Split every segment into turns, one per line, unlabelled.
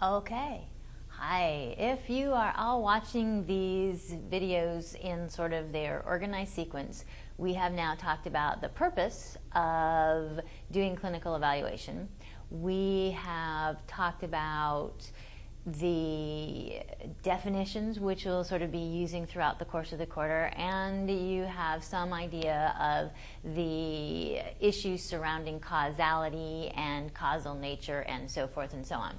Okay. Hi. If you are all watching these videos in sort of their organized sequence, we have now talked about the purpose of doing clinical evaluation. We have talked about the definitions, which we'll sort of be using throughout the course of the quarter, and you have some idea of the issues surrounding causality and causal nature and so forth and so on.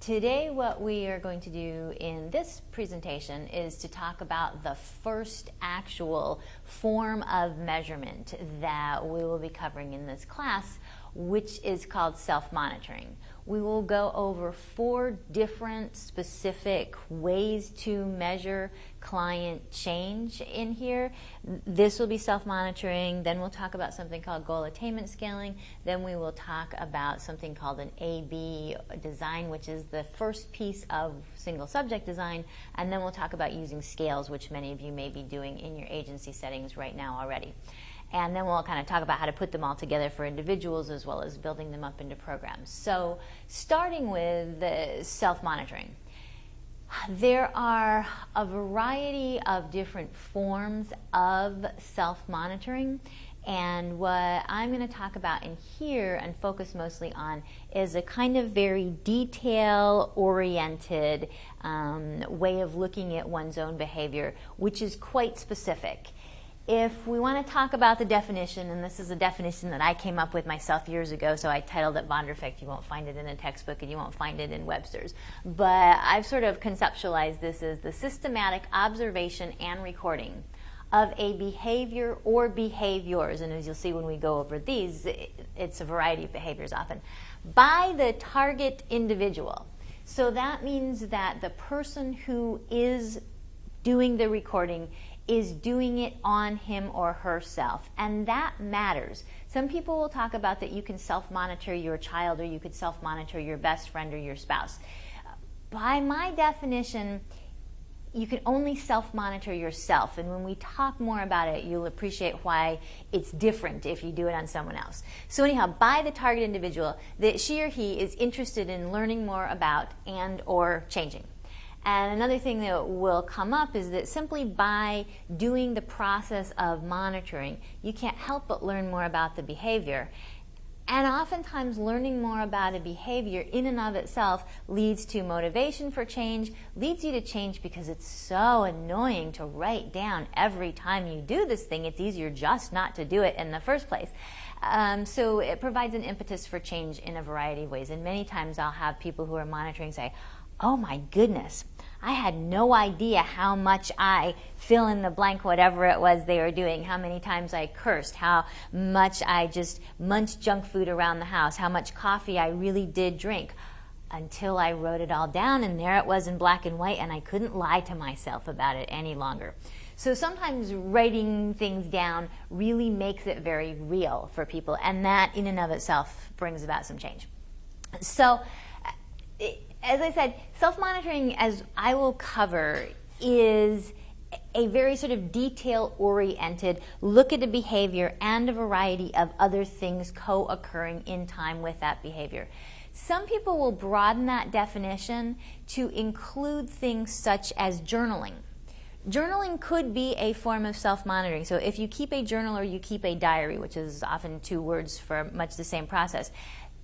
Today, what we are going to do in this presentation is to talk about the first actual form of measurement that we will be covering in this class, which is called self-monitoring. We will go over 4 different specific ways to measure client change in here. This will be self-monitoring. Then we'll talk about something called goal attainment scaling. Then we will talk about something called an A/B design, which is the first piece of single subject design. And then we'll talk about using scales, which many of you may be doing in your agency settings right now already. And then we'll kind of talk about how to put them all together for individuals as well as building them up into programs. So starting with self-monitoring. There are a variety of different forms of self-monitoring, and what I'm going to talk about in here and focus mostly on is a kind of very detail-oriented way of looking at one's own behavior, which is quite specific. If we want to talk about the definition, and this is a definition that I came up with myself years ago, so I titled it Vonderfect. You won't find it in a textbook and you won't find it in Webster's. But I've sort of conceptualized this as the systematic observation and recording of a behavior or behaviors, and as you'll see when we go over these, it's a variety of behaviors often, by the target individual. So that means that the person who is doing the recording is doing it on him or herself, and that matters. Some people will talk about that you can self-monitor your child, or you could self-monitor your best friend or your spouse. By my definition, you can only self-monitor yourself, and when we talk more about it, you'll appreciate why it's different if you do it on someone else. So anyhow, by the target individual, that she or he is interested in learning more about and or changing. And another thing that will come up is that simply by doing the process of monitoring, you can't help but learn more about the behavior. And oftentimes learning more about a behavior in and of itself leads to motivation for change, leads you to change because it's so annoying to write down every time you do this thing. It's easier just not to do it in the first place. So it provides an impetus for change in a variety of ways. And many times I'll have people who are monitoring say, "Oh my goodness, I had no idea how much I fill in the blank, whatever it was they were doing, how many times I cursed, how much I just munched junk food around the house, how much coffee I really did drink," until I wrote it all down, and there it was in black and white, and I couldn't lie to myself about it any longer. So sometimes writing things down really makes it very real for people, and that in and of itself brings about some change. So as I said, self-monitoring, as I will cover, is a very sort of detail-oriented look at a behavior and a variety of other things co-occurring in time with that behavior. Some people will broaden that definition to include things such as journaling. Journaling could be a form of self-monitoring. So if you keep a journal or you keep a diary, which is often 2 words for much the same process,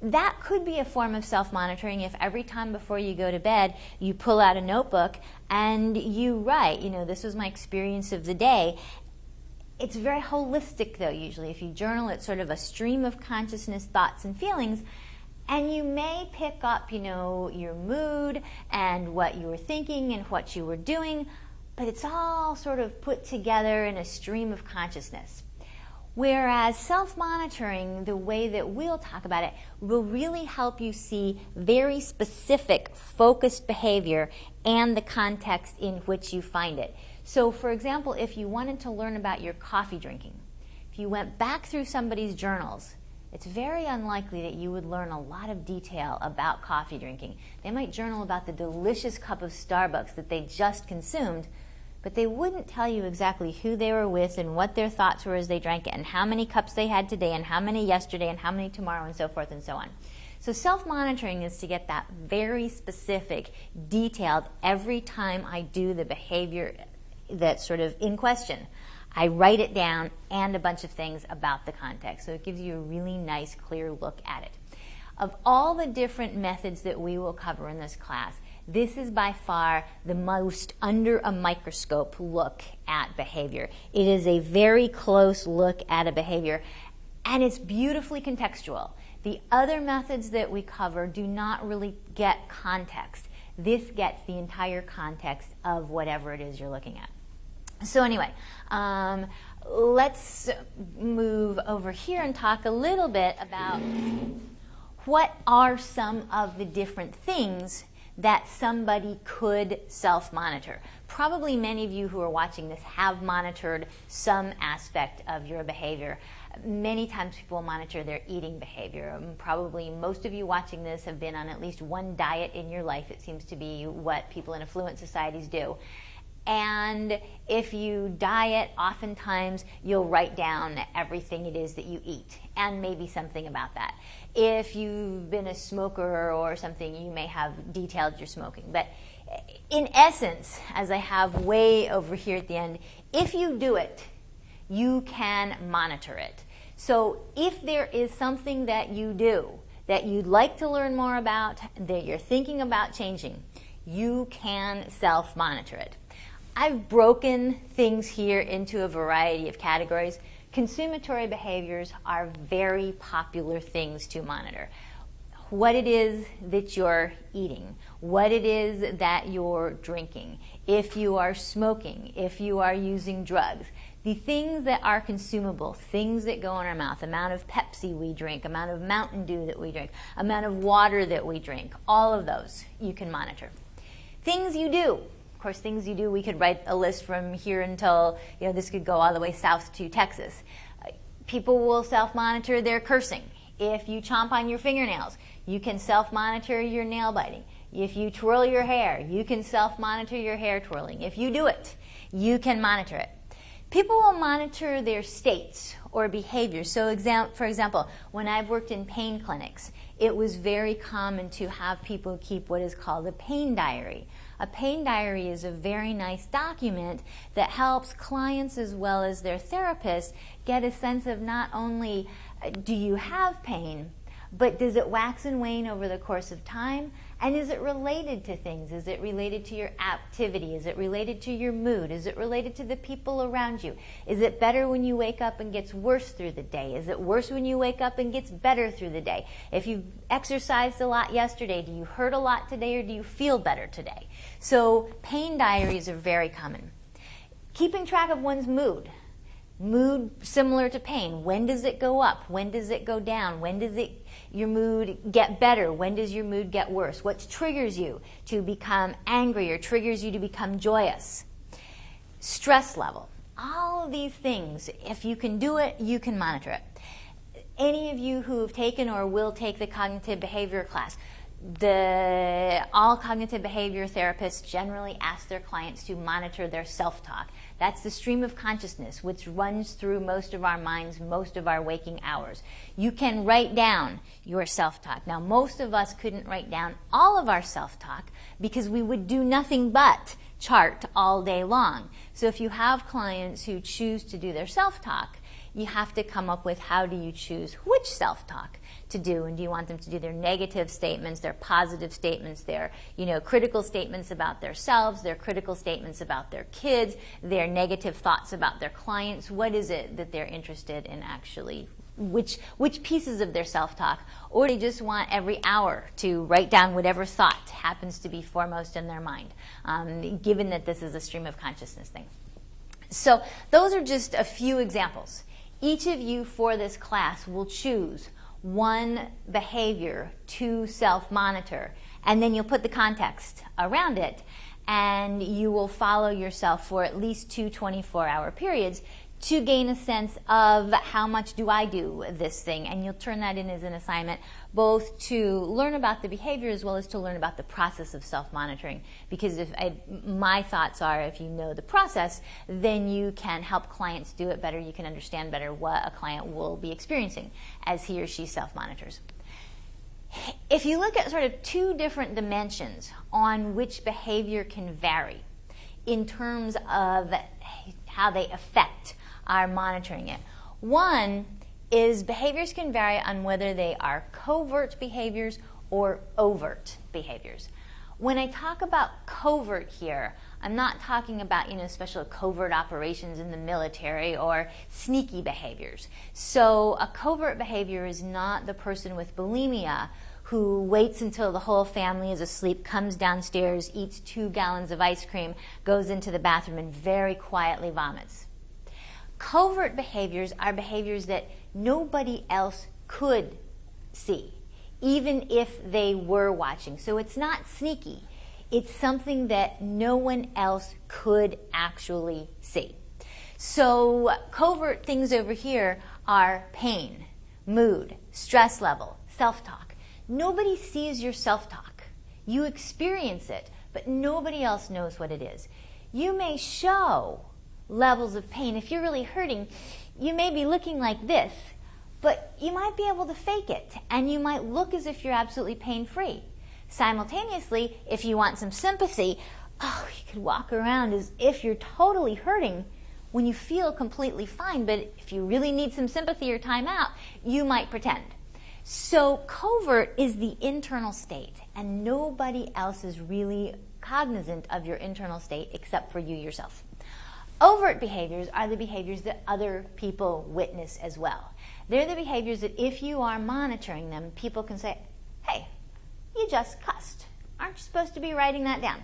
that could be a form of self-monitoring if every time before you go to bed you pull out a notebook and you write, this was my experience of the day. It's very holistic though usually. If you journal, it's sort of a stream of consciousness, thoughts and feelings, and you may pick up, your mood and what you were thinking and what you were doing, but it's all sort of put together in a stream of consciousness. Whereas self-monitoring, the way that we'll talk about it, will really help you see very specific, focused behavior and the context in which you find it. So, for example, if you wanted to learn about your coffee drinking, if you went back through somebody's journals, it's very unlikely that you would learn a lot of detail about coffee drinking. They might journal about the delicious cup of Starbucks that they just consumed, but they wouldn't tell you exactly who they were with and what their thoughts were as they drank it and how many cups they had today and how many yesterday and how many tomorrow and so forth and so on. So self-monitoring is to get that very specific, detailed, every time I do the behavior that's sort of in question, I write it down and a bunch of things about the context. So it gives you a really nice, clear look at it. Of all the different methods that we will cover in this class, this is by far the most under a microscope look at behavior. It is a very close look at a behavior, and it's beautifully contextual. The other methods that we cover do not really get context. This gets the entire context of whatever it is you're looking at. So anyway, let's move over here and talk a little bit about what are some of the different things that somebody could self-monitor. Probably many of you who are watching this have monitored some aspect of your behavior. Many times people monitor their eating behavior. Probably most of you watching this have been on at least one diet in your life. It seems to be what people in affluent societies do. And if you diet, oftentimes you'll write down everything it is that you eat and maybe something about that. If you've been a smoker or something, you may have detailed your smoking. But in essence, as I have way over here at the end, if you do it, you can monitor it. So if there is something that you do that you'd like to learn more about, that you're thinking about changing, you can self-monitor it. I've broken things here into a variety of categories. Consumatory behaviors are very popular things to monitor. What it is that you're eating, what it is that you're drinking, if you are smoking, if you are using drugs, the things that are consumable, things that go in our mouth, amount of Pepsi we drink, amount of Mountain Dew that we drink, amount of water that we drink, all of those you can monitor. Things you do. Of course, things you do, we could write a list from here until, this could go all the way south to Texas. People will self-monitor their cursing. If you chomp on your fingernails, you can self-monitor your nail biting. If you twirl your hair, you can self-monitor your hair twirling. If you do it, you can monitor it. People will monitor their states or behaviors. So for example, when I've worked in pain clinics, it was very common to have people keep what is called a pain diary. A pain diary is a very nice document that helps clients as well as their therapists get a sense of not only do you have pain, but does it wax and wane over the course of time? And is it related to things? Is it related to your activity? Is it related to your mood? Is it related to the people around you? Is it better when you wake up and gets worse through the day? Is it worse when you wake up and gets better through the day? If you exercised a lot yesterday, do you hurt a lot today or do you feel better today? So pain diaries are very common. Keeping track of one's mood. Mood similar to pain. When does it go up? When does it go down? When does your mood get better? When does your mood get worse? What triggers you to become angry or triggers you to become joyous? Stress level. All of these things, if you can do it, you can monitor it. Any of you who have taken or will take the cognitive behavior class, all cognitive behavior therapists generally ask their clients to monitor their self-talk. That's the stream of consciousness which runs through most of our minds, most of our waking hours. You can write down your self-talk. Now, most of us couldn't write down all of our self-talk because we would do nothing but chart all day long. So if you have clients who choose to do their self-talk, you have to come up with how do you choose which self-talk to do, and do you want them to do their negative statements, their positive statements, their critical statements about themselves, their critical statements about their kids, their negative thoughts about their clients. What is it that they're interested in actually, which pieces of their self-talk, or they just want every hour to write down whatever thought happens to be foremost in their mind, given that this is a stream of consciousness thing. So those are just a few examples. Each of you for this class will choose one behavior to self-monitor, and then you'll put the context around it, and you will follow yourself for at least 2 24-hour periods to gain a sense of how much do I do this thing, and you'll turn that in as an assignment both to learn about the behavior as well as to learn about the process of self-monitoring, because my thoughts are if you know the process, then you can help clients do it better, you can understand better what a client will be experiencing as he or she self-monitors. If you look at sort of two different dimensions on which behavior can vary in terms of how they affect our monitoring it, one is behaviors can vary on whether they are covert behaviors or overt behaviors. When I talk about covert here, I'm not talking about, special covert operations in the military or sneaky behaviors. So a covert behavior is not the person with bulimia who waits until the whole family is asleep, comes downstairs, eats 2 gallons of ice cream, goes into the bathroom, and very quietly vomits. Covert behaviors are behaviors that nobody else could see, even if they were watching. So it's not sneaky. It's something that no one else could actually see. So covert things over here are pain, mood, stress level, self-talk. Nobody sees your self-talk. You experience it, but nobody else knows what it is. You may show levels of pain. If you're really hurting, you may be looking like this, but you might be able to fake it, and you might look as if you're absolutely pain-free. Simultaneously, if you want some sympathy, you could walk around as if you're totally hurting when you feel completely fine, but if you really need some sympathy or time out, you might pretend. So covert is the internal state, and nobody else is really cognizant of your internal state except for you yourself. Overt behaviors are the behaviors that other people witness as well. They're the behaviors that if you are monitoring them, people can say, hey, you just cussed. Aren't you supposed to be writing that down?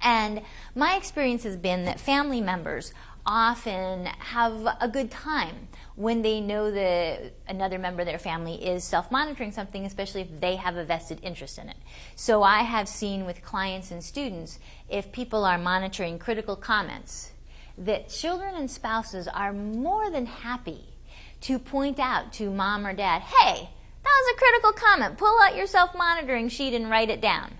And my experience has been that family members often have a good time when they know that another member of their family is self-monitoring something, especially if they have a vested interest in it. So I have seen with clients and students, if people are monitoring critical comments, that children and spouses are more than happy to point out to mom or dad, hey, that was a critical comment. Pull out your self-monitoring sheet and write it down.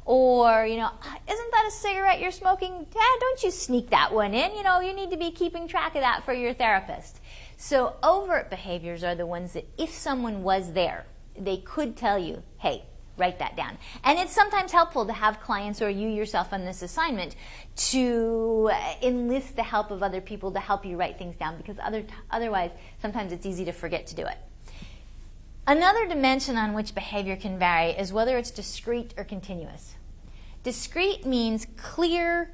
Or, isn't that a cigarette you're smoking? Dad, don't you sneak that one in. You need to be keeping track of that for your therapist. So overt behaviors are the ones that if someone was there, they could tell you, hey, write that down. And it's sometimes helpful to have clients or you yourself on this assignment to enlist the help of other people to help you write things down, because otherwise sometimes it's easy to forget to do it. Another dimension on which behavior can vary is whether it's discrete or continuous. Discrete means clear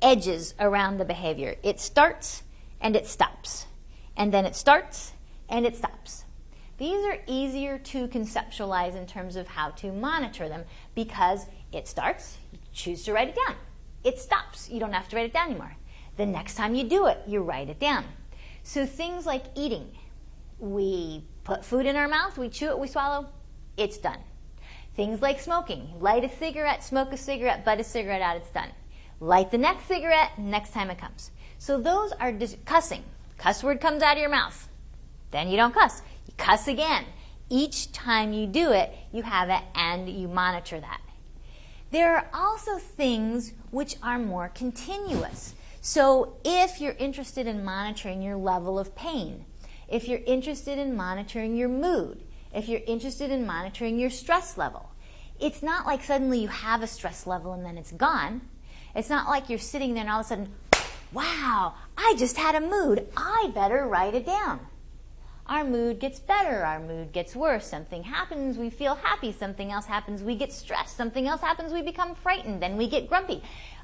edges around the behavior. It starts and it stops. And then it starts and it stops. These are easier to conceptualize in terms of how to monitor them, because it starts, you choose to write it down. It stops, you don't have to write it down anymore. The next time you do it, you write it down. So things like eating, we put food in our mouth, we chew it, we swallow, it's done. Things like smoking, light a cigarette, smoke a cigarette, butt a cigarette out, it's done. Light the next cigarette, next time it comes. So those are cussing. Cuss word comes out of your mouth. Then you don't cuss. You cuss again. Each time you do it, you have it and you monitor that. There are also things which are more continuous. So if you're interested in monitoring your level of pain, if you're interested in monitoring your mood, if you're interested in monitoring your stress level, it's not like suddenly you have a stress level and then it's gone. It's not like you're sitting there and all of a sudden, wow, I just had a mood. I better write it down. Our mood gets better. Our mood gets worse. Something happens, we feel happy. Something else happens, we get stressed. Something else happens, we become frightened. Then we get grumpy.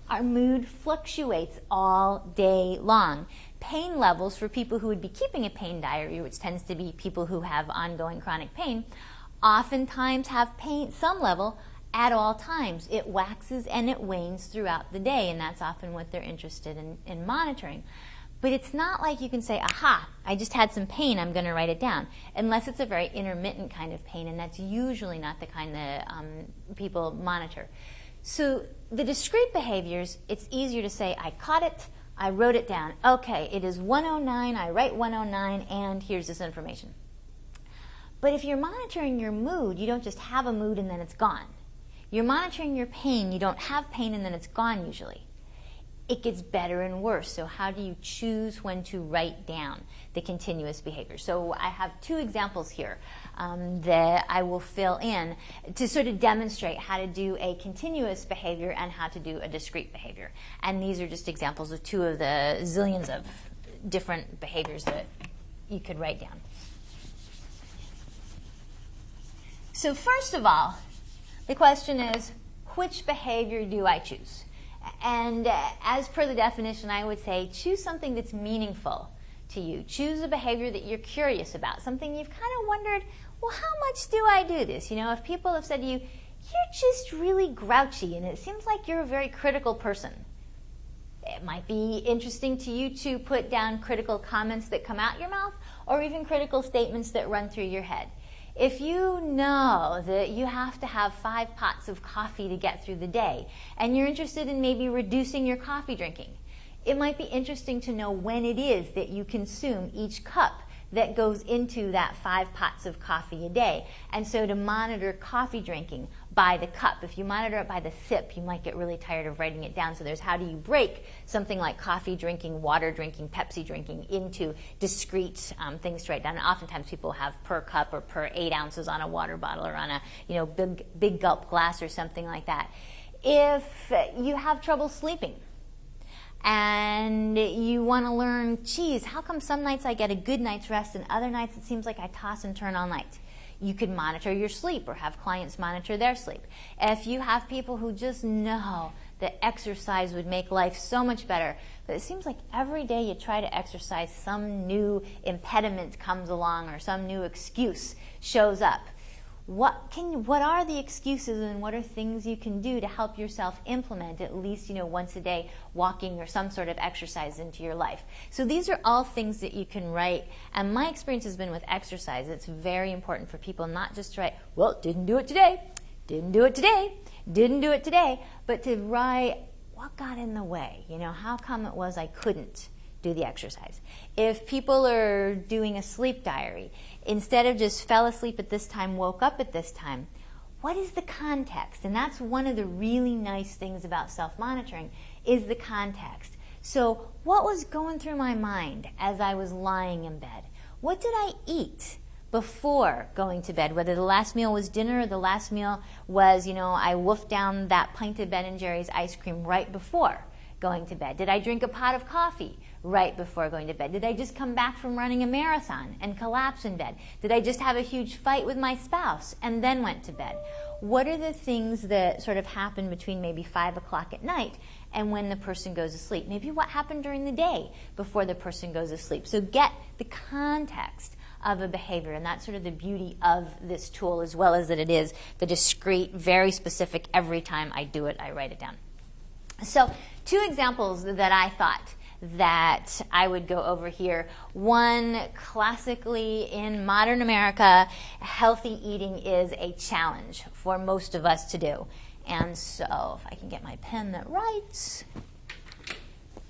Our mood fluctuates all day long. Pain levels for people who would be keeping a pain diary, which tends to be people who have ongoing chronic pain, oftentimes have pain some level at all times. It waxes and it wanes throughout the day, and that's often what they're interested in monitoring. But it's not like you can say, aha, I just had some pain, I'm going to write it down, unless it's a very intermittent kind of pain, and that's usually not the kind that people monitor. So the discrete behaviors, it's easier to say, I caught it, I wrote it down. Okay, it is 109, I write 109, and here's this information. But if you're monitoring your mood, you don't just have a mood and then it's gone. You're monitoring your pain, you don't have pain and then it's gone usually. it gets better and worse. So how do you choose when to write down the continuous behavior? So I have two examples here that I will fill in to sort of demonstrate how to do a continuous behavior and how to do a discrete behavior. And these are just examples of two of the zillions of different behaviors that you could write down. So first of all, the question is, which behavior do I choose? And as per the definition, I would say choose something that's meaningful to you. Choose a behavior that you're curious about, something you've kind of wondered, well, how much do I do this? You know, if people have said to you, you're just really grouchy and it seems like you're a very critical person, it might be interesting to you to put down critical comments that come out your mouth or even critical statements that run through your head. If you know that you have to have 5 pots of coffee to get through the day, and you're interested in maybe reducing your coffee drinking, it might be interesting to know when it is that you consume each cup that goes into that 5 pots of coffee a day. And so to monitor coffee drinking by the cup. If you monitor it by the sip, you might get really tired of writing it down. So there's how do you break something like coffee drinking, water drinking, Pepsi drinking into discrete things to write down. And oftentimes people have per cup or per 8 ounces on a water bottle or on a big gulp glass or something like that. If you have trouble sleeping, and you want to learn, geez, how come some nights I get a good night's rest and other nights it seems like I toss and turn all night? You could monitor your sleep or have clients monitor their sleep. If you have people who just know that exercise would make life so much better, but it seems like every day you try to exercise, some new impediment comes along or some new excuse shows up. What are the excuses and what are things you can do to help yourself implement at least once a day walking or some sort of exercise into your life? So these are all things that you can write. And my experience has been with exercise. It's very important for people not just to write, well, didn't do it today, didn't do it today, didn't do it today, but to write what got in the way. How come it was I couldn't do the exercise? If people are doing a sleep diary, instead of just fell asleep at this time, woke up at this time, what is the context? And that's one of the really nice things about self-monitoring is the context. So what was going through my mind as I was lying in bed? What did I eat before going to bed? Whether the last meal was dinner or the last meal was, I wolfed down that pint of Ben & Jerry's ice cream right before going to bed. Did I drink a pot of coffee right before going to bed? Did I just come back from running a marathon and collapse in bed? Did I just have a huge fight with my spouse and then went to bed? What are the things that sort of happen between maybe 5 o'clock at night and when the person goes to sleep? Maybe what happened during the day before the person goes to sleep. So get the context of a behavior, and that's sort of the beauty of this tool, as well as that it is the discrete, very specific, every time I do it, I write it down. So 2 examples that I thought that I would go over here. One, classically in modern America, healthy eating is a challenge for most of us to do. And so if I can get my pen that writes.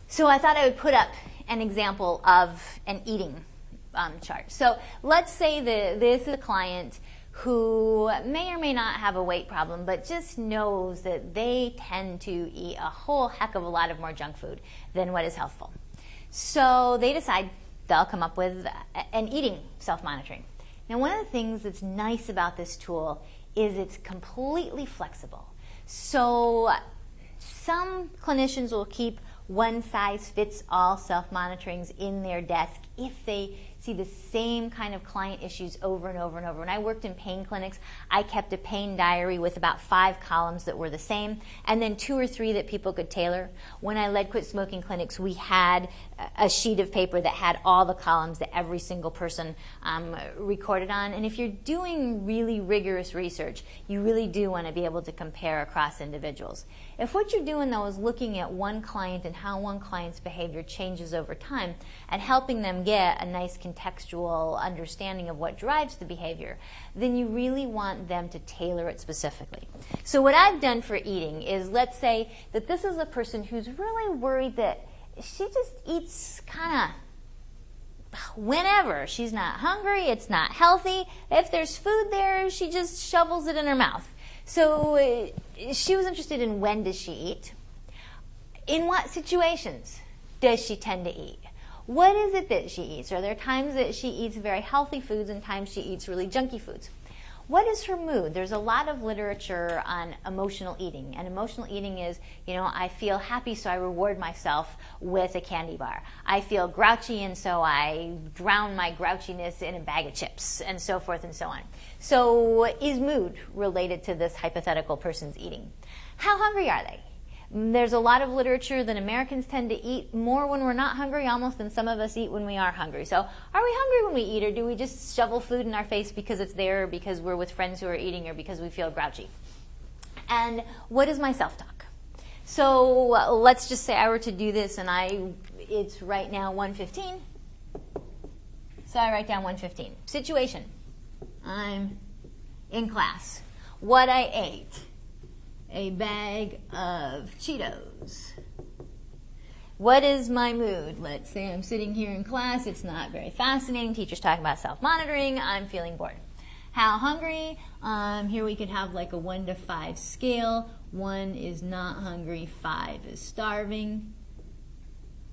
So I thought I would put up an example of an eating chart. So let's say that this is a client who may or may not have a weight problem, but just knows that they tend to eat a whole heck of a lot of more junk food than what is healthful. So they decide they'll come up with an eating self-monitoring. Now, one of the things that's nice about this tool is it's completely flexible. So some clinicians will keep one-size-fits-all self-monitorings in their desk if they see the same kind of client issues over and over and over. When I worked in pain clinics, I kept a pain diary with about 5 columns that were the same, and then 2 or 3 that people could tailor. When I led quit smoking clinics, we had a sheet of paper that had all the columns that every single person recorded on. And if you're doing really rigorous research, you really do want to be able to compare across individuals. If what you're doing, though, is looking at one client and how one client's behavior changes over time and helping them get a nice contextual understanding of what drives the behavior, then you really want them to tailor it specifically. So what I've done for eating is, let's say that this is a person who's really worried that she just eats kind of whenever. She's not hungry, it's not healthy. If there's food there, she just shovels it in her mouth. So she was interested in when does she eat. In what situations does she tend to eat? What is it that she eats? Are there times that she eats very healthy foods and times she eats really junky foods? What is her mood? There's a lot of literature on emotional eating. And emotional eating is, I feel happy, so I reward myself with a candy bar. I feel grouchy, and so I drown my grouchiness in a bag of chips, and so forth and so on. So is mood related to this hypothetical person's eating? How hungry are they? There's a lot of literature that Americans tend to eat more when we're not hungry almost than some of us eat when we are hungry. So are we hungry when we eat, or do we just shovel food in our face because it's there, or because we're with friends who are eating, or because we feel grouchy? And what is my self-talk? So let's just say I were to do this, and it's right now 1:15. So I write down 1:15. Situation. I'm in class. What I ate. A bag of Cheetos. What is my mood? Let's say I'm sitting here in class. It's not very fascinating. Teacher's talking about self-monitoring. I'm feeling bored. How hungry? Here we could have like a 1 to 5 scale. 1 is not hungry. 5 is starving.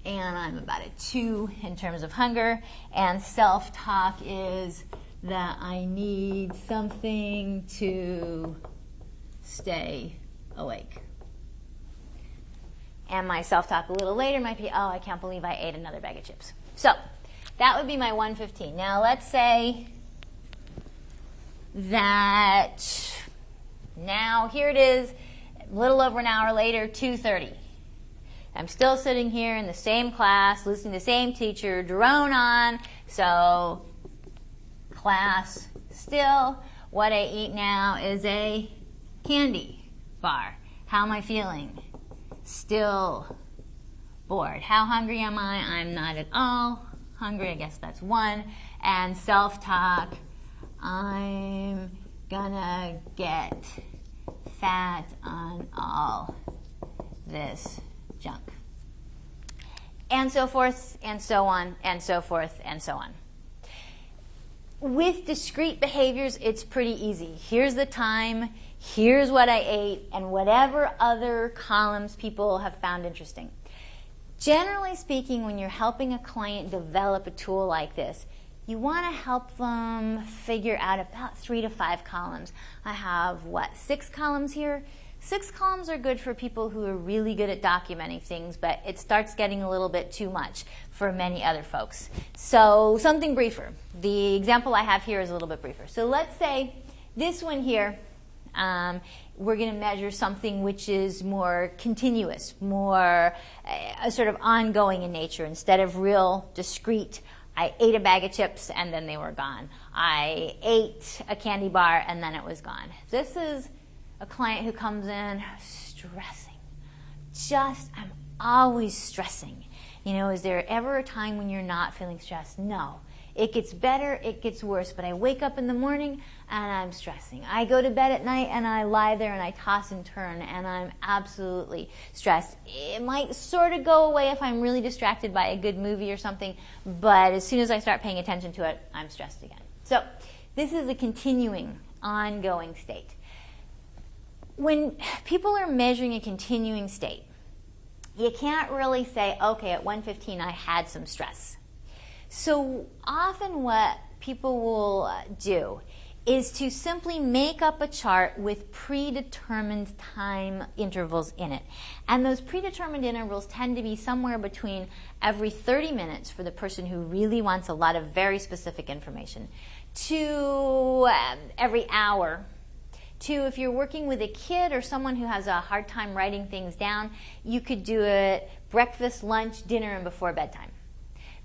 And I'm about a 2 in terms of hunger. And self-talk is that I need something to stay awake. And my self-talk a little later might be, I can't believe I ate another bag of chips. So that would be my 1:15. Now let's say that now here it is, a little over an hour later, 2:30. I'm still sitting here in the same class, listening to the same teacher, drone on. So class still. What I eat now is a candy bar. How am I feeling? Still bored. How hungry am I? I'm not at all hungry. I guess that's 1. And self-talk, I'm gonna get fat on all this junk. And so forth, and so on, and so forth, and so on. With discrete behaviors, it's pretty easy. Here's the time, here's what I ate, and whatever other columns people have found interesting. Generally speaking, when you're helping a client develop a tool like this, you want to help them figure out about 3 to 5 columns. I have, 6 columns here? 6 columns are good for people who are really good at documenting things, but it starts getting a little bit too much for many other folks. So something briefer. The example I have here is a little bit briefer. So let's say this one here, we're going to measure something which is more continuous, more sort of ongoing in nature. Instead of real discrete, I ate a bag of chips and then they were gone. I ate a candy bar and then it was gone. This is a client who comes in stressing. I'm always stressing. Is there ever a time when you're not feeling stressed? No. It gets better, it gets worse, but I wake up in the morning and I'm stressing. I go to bed at night and I lie there and I toss and turn and I'm absolutely stressed. It might sort of go away if I'm really distracted by a good movie or something, but as soon as I start paying attention to it, I'm stressed again. So this is a continuing, ongoing state. When people are measuring a continuing state, you can't really say, okay, at 1:15 I had some stress. So often what people will do is to simply make up a chart with predetermined time intervals in it. And those predetermined intervals tend to be somewhere between every 30 minutes for the person who really wants a lot of very specific information, to every hour, to if you're working with a kid or someone who has a hard time writing things down, you could do it breakfast, lunch, dinner, and before bedtime.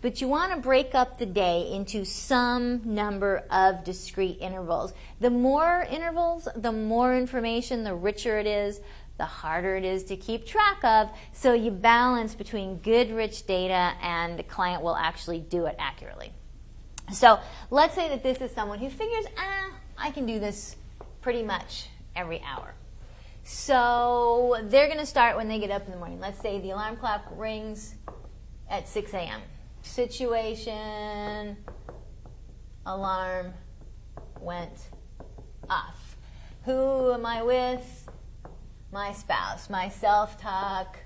But you want to break up the day into some number of discrete intervals. The more intervals, the more information, the richer it is, the harder it is to keep track of. So you balance between good, rich data and the client will actually do it accurately. So let's say that this is someone who figures, I can do this pretty much every hour. So they're going to start when they get up in the morning. Let's say the alarm clock rings at 6 a.m. Situation, alarm went off. Who am I with? My spouse. My self-talk,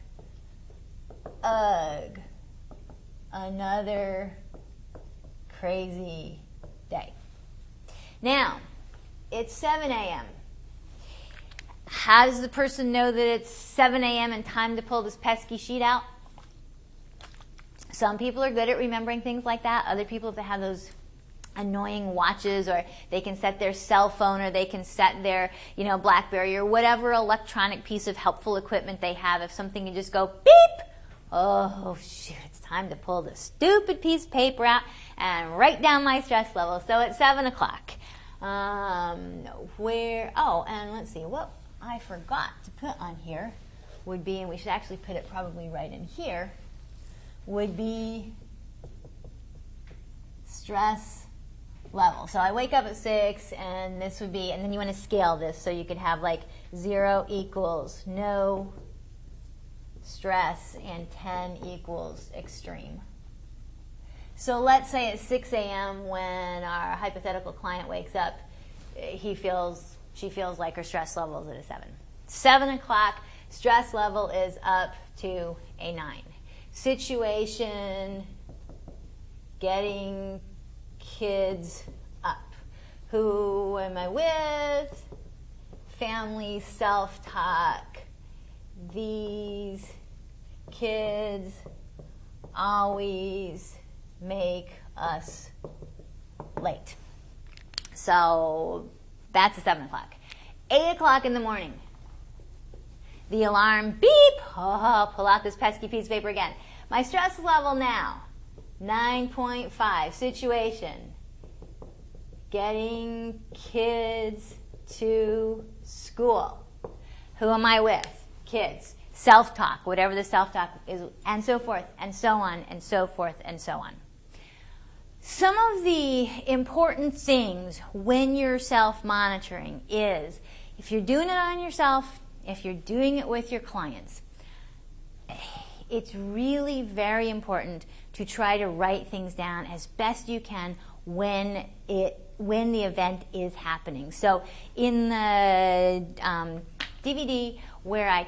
ugh, another crazy day. Now, it's 7 a.m. How does the person know that it's 7 a.m. and time to pull this pesky sheet out? Some people are good at remembering things like that. Other people, if they have those annoying watches, or they can set their cell phone, or they can set their, BlackBerry, or whatever electronic piece of helpful equipment they have. If something can just go beep, oh shoot, it's time to pull the stupid piece of paper out and write down my stress level. So it's 7 o'clock. And let's see, what I forgot to put on here would be, and we should actually put it probably right in here, would be stress level. So I wake up at 6, and this would be, and then you want to scale this, so you could have like 0 equals no stress and 10 equals extreme. So let's say at 6 a.m. when our hypothetical client wakes up, she feels like her stress level is at a 7. 7 o'clock, stress level is up to a 9. Situation, getting kids up. Who am I with? Family self-talk. These kids always make us late. So that's a 7 o'clock. 8 o'clock in the morning. The alarm beep. Oh, pull out this pesky piece of paper again. My stress level now, 9.5. Situation, getting kids to school. Who am I with? Kids. Self-talk, whatever the self-talk is, and so forth, and so on, and so forth, and so on. Some of the important things when you're self-monitoring is, if you're doing it on yourself, if you're doing it with your clients, it's really very important to try to write things down as best you can when the event is happening. So in the DVD where I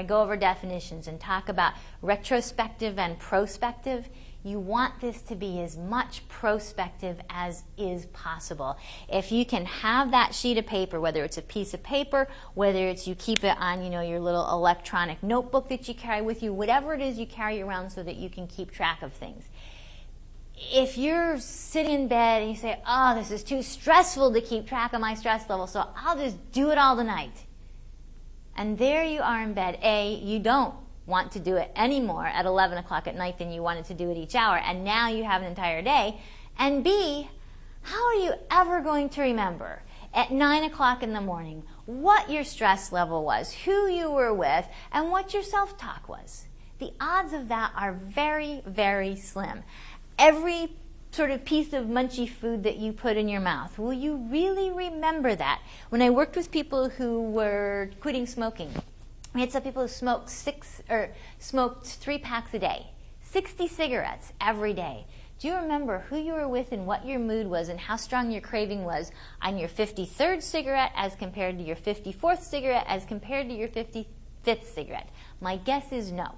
go over definitions and talk about retrospective and prospective, you want this to be as much prospective as is possible. If you can have that sheet of paper, whether it's a piece of paper, whether it's you keep it on, your little electronic notebook that you carry with you, whatever it is you carry around so that you can keep track of things. If you're sitting in bed and you say, oh, this is too stressful to keep track of my stress level, so I'll just do it all tonight. And there you are in bed. A, you don't want to do it any more at 11 o'clock at night than you wanted to do it each hour, and now you have an entire day. And B, how are you ever going to remember at 9 o'clock in the morning what your stress level was, who you were with, and what your self-talk was? The odds of that are very, very slim. Every sort of piece of munchy food that you put in your mouth, will you really remember that? When I worked with people who were quitting smoking, we had some people who smoked 3 packs a day, 60 cigarettes every day. Do you remember who you were with and what your mood was and how strong your craving was on your 53rd cigarette as compared to your 54th cigarette as compared to your 55th cigarette? My guess is no.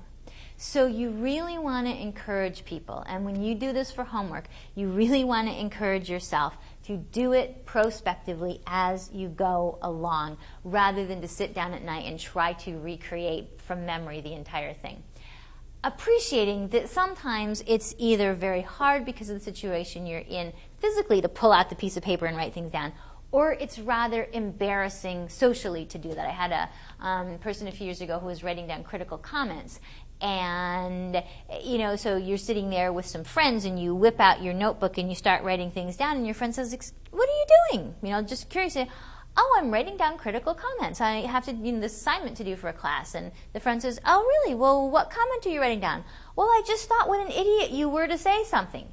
So you really want to encourage people, and when you do this for homework, you really want to encourage yourself to do it prospectively as you go along, rather than to sit down at night and try to recreate from memory the entire thing. Appreciating that sometimes it's either very hard because of the situation you're in physically to pull out the piece of paper and write things down, or it's rather embarrassing socially to do that. I had a person a few years ago who was writing down critical comments, and so you're sitting there with some friends and you whip out your notebook and you start writing things down, and your friend says, what are you doing? Just curious. Oh, I'm writing down critical comments. I have to this assignment to do for a class. And the friend says, oh, really? Well, what comment are you writing down? Well, I just thought what an idiot you were to say something.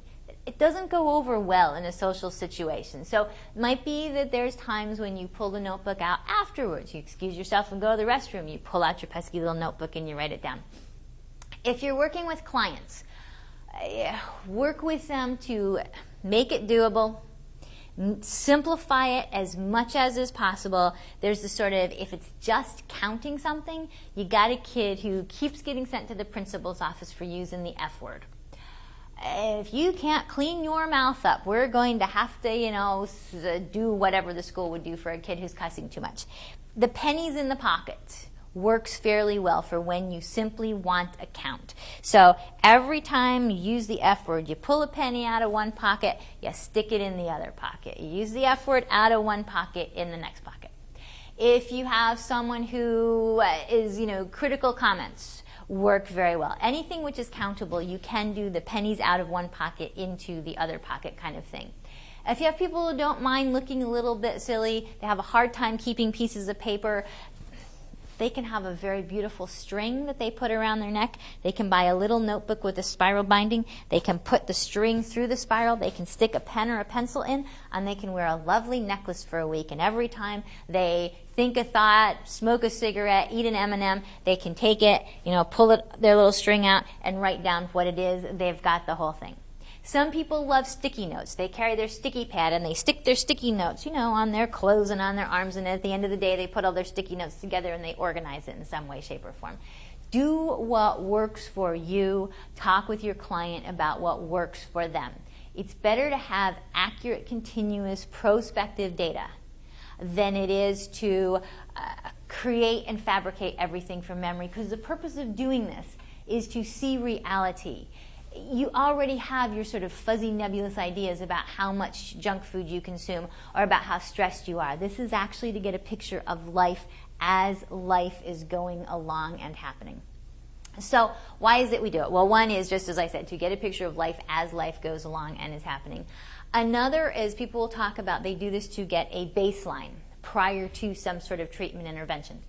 It doesn't go over well in a social situation. So it might be that there's times when you pull the notebook out afterwards. You excuse yourself and go to the restroom. You pull out your pesky little notebook and you write it down. If you're working with clients, work with them to make it doable, Simplify it as much as is possible. There's the sort of, if it's just counting something, you got a kid who keeps getting sent to the principal's office for using the F word. If you can't clean your mouth up, we're going to have to, do whatever the school would do for a kid who's cussing too much. The pennies in the pocket works fairly well for when you simply want a count. So every time you use the F word, you pull a penny out of one pocket, you stick it in the other pocket. You use the F word out of one pocket, in the next pocket. If you have someone who is, critical comments work very well. Anything which is countable, you can do the pennies out of one pocket into the other pocket kind of thing. If you have people who don't mind looking a little bit silly, they have a hard time keeping pieces of paper, they can have a very beautiful string that they put around their neck. They can buy a little notebook with a spiral binding. They can put the string through the spiral. They can stick a pen or a pencil in, and they can wear a lovely necklace for a week. And every time they think a thought, smoke a cigarette, eat an M&M, they can take it, pull their little string out and write down what it is. They've got the whole thing. Some people love sticky notes. They carry their sticky pad and they stick their sticky notes, on their clothes and on their arms, and at the end of the day they put all their sticky notes together and they organize it in some way, shape, or form. Do what works for you. Talk with your client about what works for them. It's better to have accurate, continuous, prospective data than it is to create and fabricate everything from memory, because the purpose of doing this is to see reality. You already have your sort of fuzzy, nebulous ideas about how much junk food you consume or about how stressed you are. This is actually to get a picture of life as life is going along and happening. So why is it we do it? Well, one is, just as I said, to get a picture of life as life goes along and is happening. Another is, people will talk about, they do this to get a baseline prior to some sort of treatment intervention.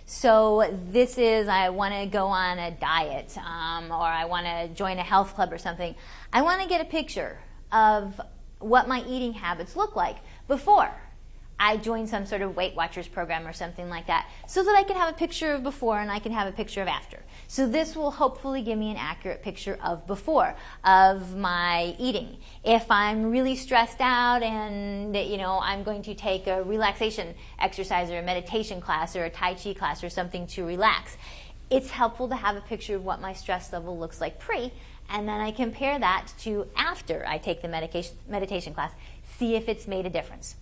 So this is, I want to go on a diet, or I want to join a health club or something. I want to get a picture of what my eating habits look like before I join some sort of Weight Watchers program or something like that, so that I can have a picture of before and I can have a picture of after. So this will hopefully give me an accurate picture of before, of my eating. If I'm really stressed out and, I'm going to take a relaxation exercise or a meditation class or a Tai Chi class or something to relax, it's helpful to have a picture of what my stress level looks like pre, and then I compare that to after I take the meditation class, see if it's made a difference.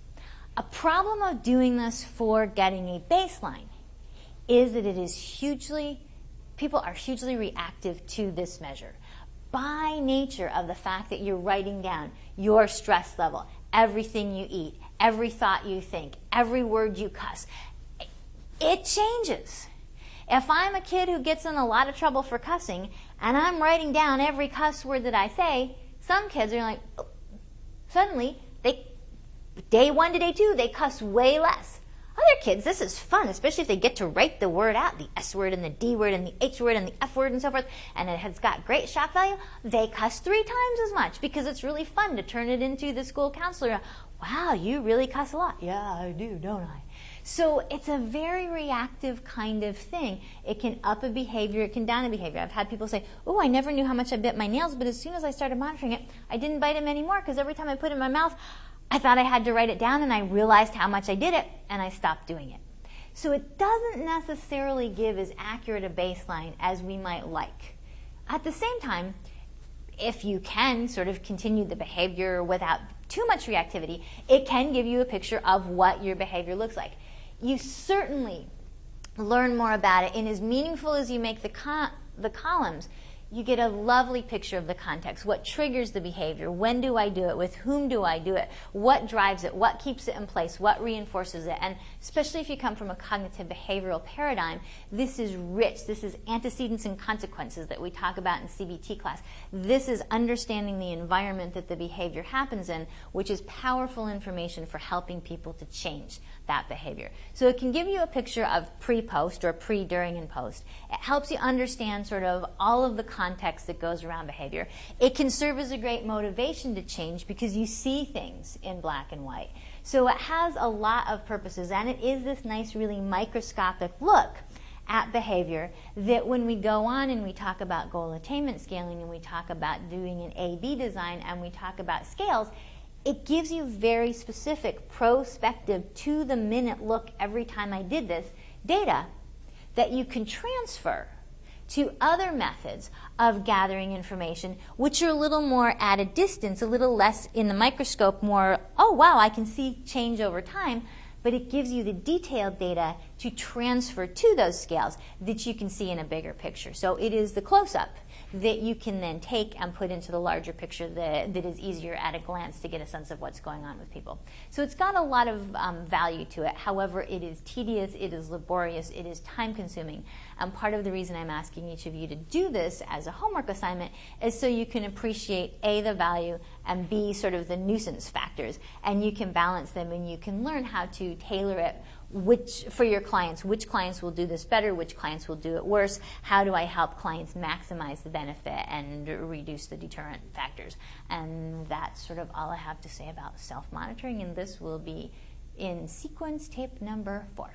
A problem of doing this for getting a baseline is that people are hugely reactive to this measure. By nature of the fact that you're writing down your stress level, everything you eat, every thought you think, every word you cuss, it changes. If I'm a kid who gets in a lot of trouble for cussing and I'm writing down every cuss word that I say, some kids are like, oh, suddenly day 1 to day 2, they cuss way less. Other kids, this is fun, especially if they get to write the word out, the S word and the D word and the H word and the F word and so forth, and it has got great shock value. They cuss 3 times as much because it's really fun to turn it into the school counselor. Wow, you really cuss a lot. Yeah, I do, don't I? So it's a very reactive kind of thing. It can up a behavior, it can down a behavior. I've had people say, oh, I never knew how much I bit my nails, but as soon as I started monitoring it, I didn't bite them anymore because every time I put it in my mouth, I thought I had to write it down, and I realized how much I did it, and I stopped doing it. So it doesn't necessarily give as accurate a baseline as we might like. At the same time, if you can sort of continue the behavior without too much reactivity, it can give you a picture of what your behavior looks like. You certainly learn more about it, and as meaningful as you make the columns, you get a lovely picture of the context. What triggers the behavior? When do I do it? With whom do I do it? What drives it? What keeps it in place? What reinforces it? And especially if you come from a cognitive behavioral paradigm, this is rich. This is antecedents and consequences that we talk about in CBT class. This is understanding the environment that the behavior happens in, which is powerful information for helping people to change that behavior. So it can give you a picture of pre-post, or pre, during, and post. It helps you understand sort of all of the context that goes around behavior. It can serve as a great motivation to change because you see things in black and white. So it has a lot of purposes, and it is this nice, really microscopic look at behavior that when we go on and we talk about goal attainment scaling and we talk about doing an A-B design and we talk about scales, it gives you very specific, prospective, to-the-minute look every time I did this data that you can transfer to other methods of gathering information, which are a little more at a distance, a little less in the microscope, more, oh wow, I can see change over time, but it gives you the detailed data to transfer to those scales that you can see in a bigger picture. So it is the close-up that you can then take and put into the larger picture that is easier at a glance to get a sense of what's going on with people. So it's got a lot of value to it. However, it is tedious, it is laborious, it is time-consuming. And part of the reason I'm asking each of you to do this as a homework assignment is so you can appreciate A, the value, and B, sort of the nuisance factors. And you can balance them and you can learn how to tailor it for your clients. Which clients will do this better, which clients will do it worse, how do I help clients maximize the benefit and reduce the deterrent factors. And that's sort of all I have to say about self-monitoring, and this will be in sequence tape number 4.